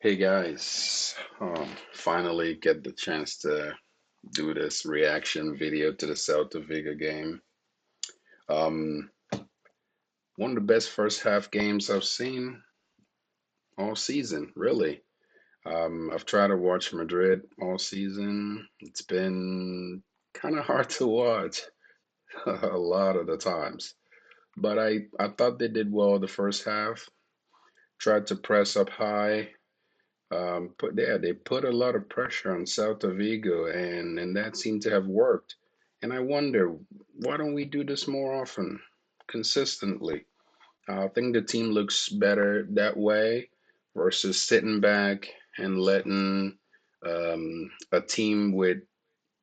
Hey guys, finally get the chance to do this reaction video to the Celta Vigo game. Um, One of the best first half games I've seen all season, really. I've tried to watch Madrid all season. It's been kind of hard to watch a lot of the times, but I thought they did well the first half. Tried to press up high. They put a lot of pressure on Celta Vigo, and that seemed to have worked. And I wonder, why don't we do this more often, consistently? I think the team looks better that way versus sitting back and letting a team with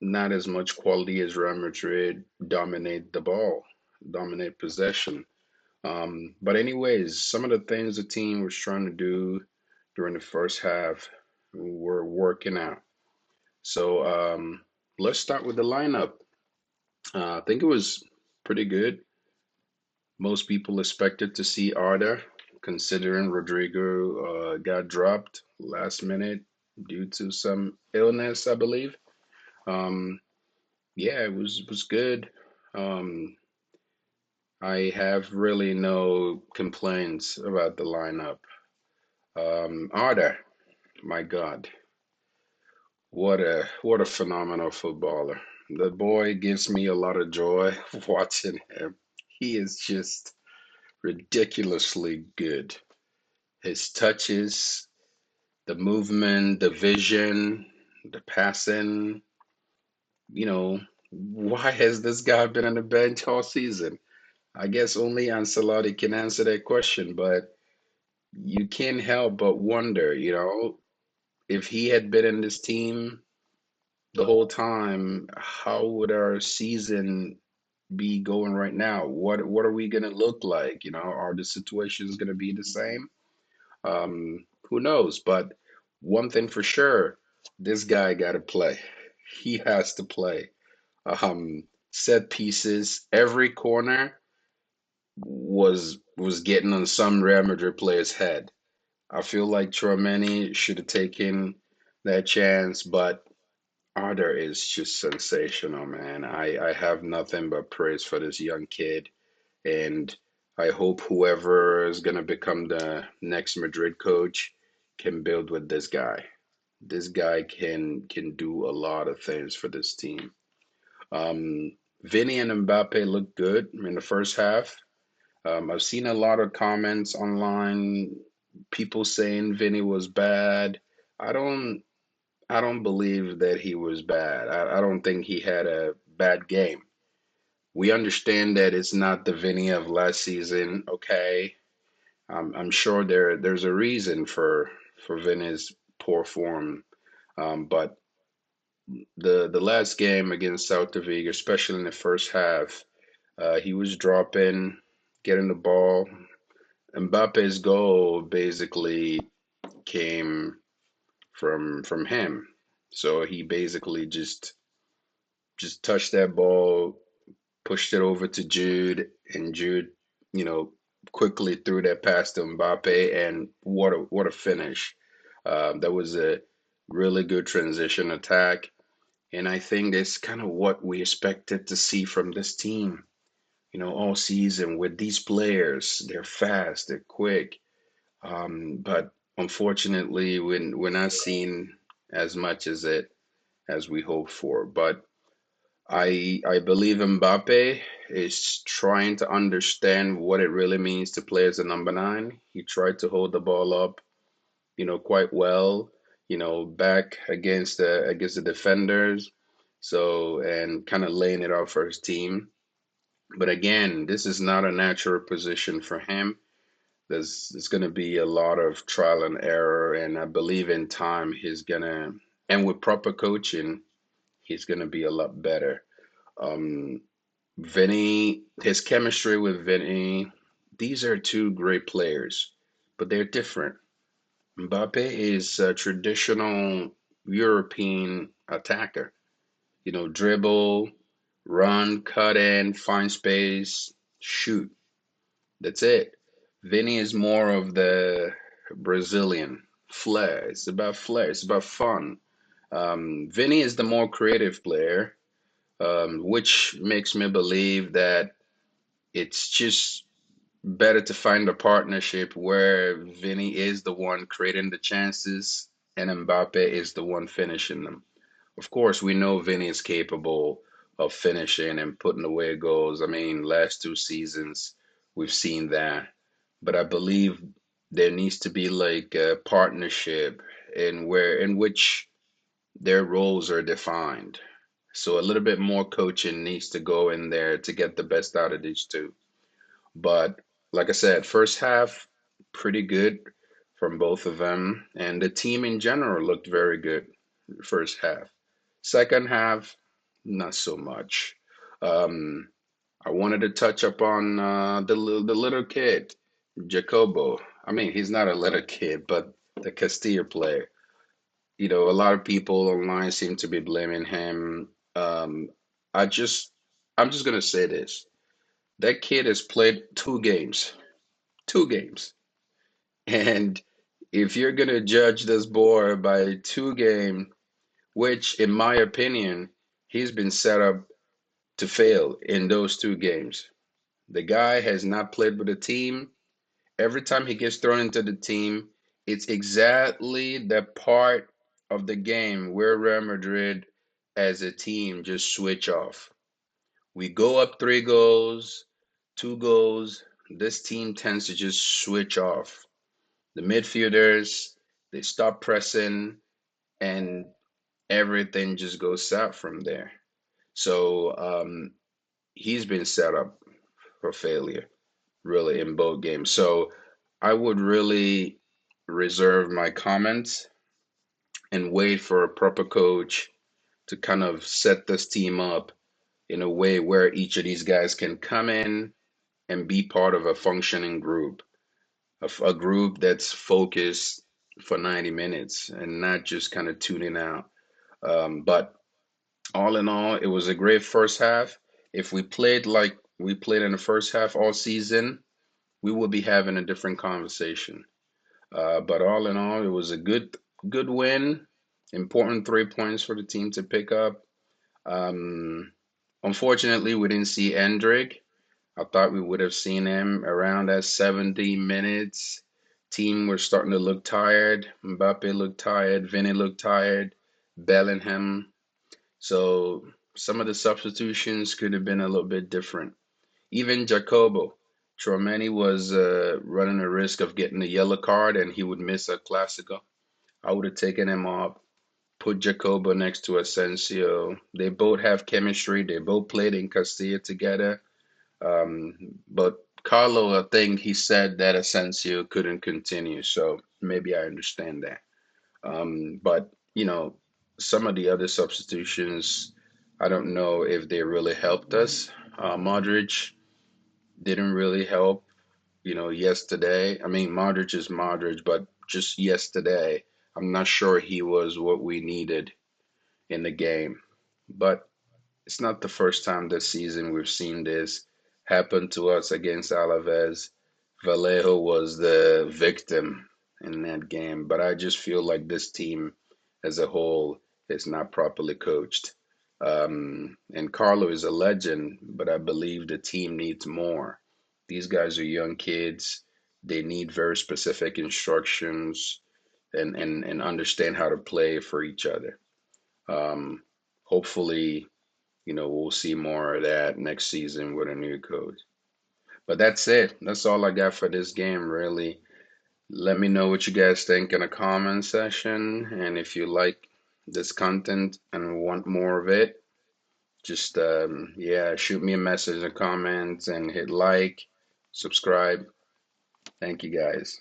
not as much quality as Real Madrid dominate the ball, dominate possession. But anyways, some of the things the team was trying to do during the first half were working out. So let's start with the lineup. I think it was pretty good. Most people expected to see Arda, considering Rodrigo got dropped last minute due to some illness, I believe. Um, yeah, it was good. Um, I have really no complaints about the lineup. Arda, my God, what a phenomenal footballer. The boy gives me a lot of joy watching him. He is just ridiculously good. His touches, the movement, the vision, the passing, why has this guy been on the bench all season? I guess only Ancelotti can answer that question, but you can't help but wonder, if he had been in this team the whole time, how would our season be going right now? What are we gonna look like? Are the situations gonna be the same? Who knows? But one thing for sure, this guy got to play. He has to play. Set pieces, every corner was getting on some Real Madrid player's head. I feel like Tchouaméni should have taken that chance, but Arda is just sensational, man. I have nothing but praise for this young kid, and I hope whoever is going to become the next Madrid coach can build with this guy. This guy can do a lot of things for this team. Um, Vinny and Mbappe look good in the first half. I've seen a lot of comments online, people saying Vinny was bad. I don't I don't believe that he was bad. I don't think he had a bad game. We understand that it's not the Vinny of last season. Okay, I'm sure there's a reason for Vinny's poor form. But the last game against Celta Vigo, especially in the first half, he was dropping, getting the ball. Mbappe's goal basically came from him. So he basically just touched that ball, pushed it over to Jude, and Jude, you know, quickly threw that pass to Mbappe, and what a finish! That was a really good transition attack, and I think that's kind of what we expected to see from this team. All season with these players, they're fast, they're quick, but unfortunately, we're not seeing as much as we hoped for. But I believe Mbappe is trying to understand what it really means to play as a number nine. He tried to hold the ball up, quite well, back against the defenders. So and kind of laying it out for his team. But again, this is not a natural position for him. There's going to be a lot of trial and error, and I believe in time and with proper coaching, he's gonna be a lot better. Um, Vinny, his chemistry with Vinny, these are two great players, but they're different. Mbappe is a traditional European attacker. Dribble, run, cut in, find space, shoot. That's it. Vinny is more of the Brazilian flair. It's about flair. It's about fun. Vinny is the more creative player, which makes me believe that it's just better to find a partnership where Vinny is the one creating the chances and Mbappe is the one finishing them. Of course, we know Vinny is capable of finishing and putting away goals. I mean, last two seasons we've seen that. But I believe there needs to be like a partnership in which their roles are defined. So a little bit more coaching needs to go in there to get the best out of these two. But like I said, first half, pretty good from both of them. And the team in general looked very good first half. Second half, not so much. Um, I wanted to touch up on the little kid, Jacobo. I mean, he's not a little kid, but the Castilla player. You know, a lot of people online seem to be blaming him. I just, I'm just gonna say this. That kid has played two games. And if you're gonna judge this boy by two game, which in my opinion, he's been set up to fail in those two games. The guy has not played with a team. Every time he gets thrown into the team, it's exactly the part of the game where Real Madrid as a team just switch off. We go up three goals, two goals. This team tends to just switch off. The midfielders, they stop pressing and everything just goes south from there. So he's been set up for failure, really, in both games. So I would really reserve my comments and wait for a proper coach to kind of set this team up in a way where each of these guys can come in and be part of a functioning group, a group that's focused for 90 minutes and not just kind of tuning out. But all in all, it was a great first half. If we played like we played in the first half all season, we would be having a different conversation. But all in all, it was a good win. Important 3 points for the team to pick up. Um, Unfortunately, we didn't see Endrick. I thought we would have seen him around that 70 minutes. Team were starting to look tired. Mbappe looked tired. Vinny looked tired. Bellingham. So some of the substitutions could have been a little bit different. Even Jacobo. Tchouaméni was running a risk of getting a yellow card and he would miss a Clasico. I would have taken him off, put Jacobo next to Asensio. They both have chemistry. They both played in Castilla together. But Carlo, I think he said that Asensio couldn't continue, so maybe I understand that. But some of the other substitutions, I don't know if they really helped us. Modric didn't really help, yesterday. I mean, Modric is Modric, but just yesterday, I'm not sure he was what we needed in the game. But it's not the first time this season we've seen this happen to us against Alaves. Vallejo was the victim in that game, but I just feel like this team as a whole is not properly coached. And Carlo is a legend, but I believe the team needs more. These guys are young kids. They need very specific instructions and understand how to play for each other. Um, Hopefully, we'll see more of that next season with a new coach. But that's it. That's all I got for this game, really. Let me know what you guys think in the comment section. And if you like this content and want more of it, just, yeah, shoot me a message in the comments and hit like, subscribe. Thank you guys.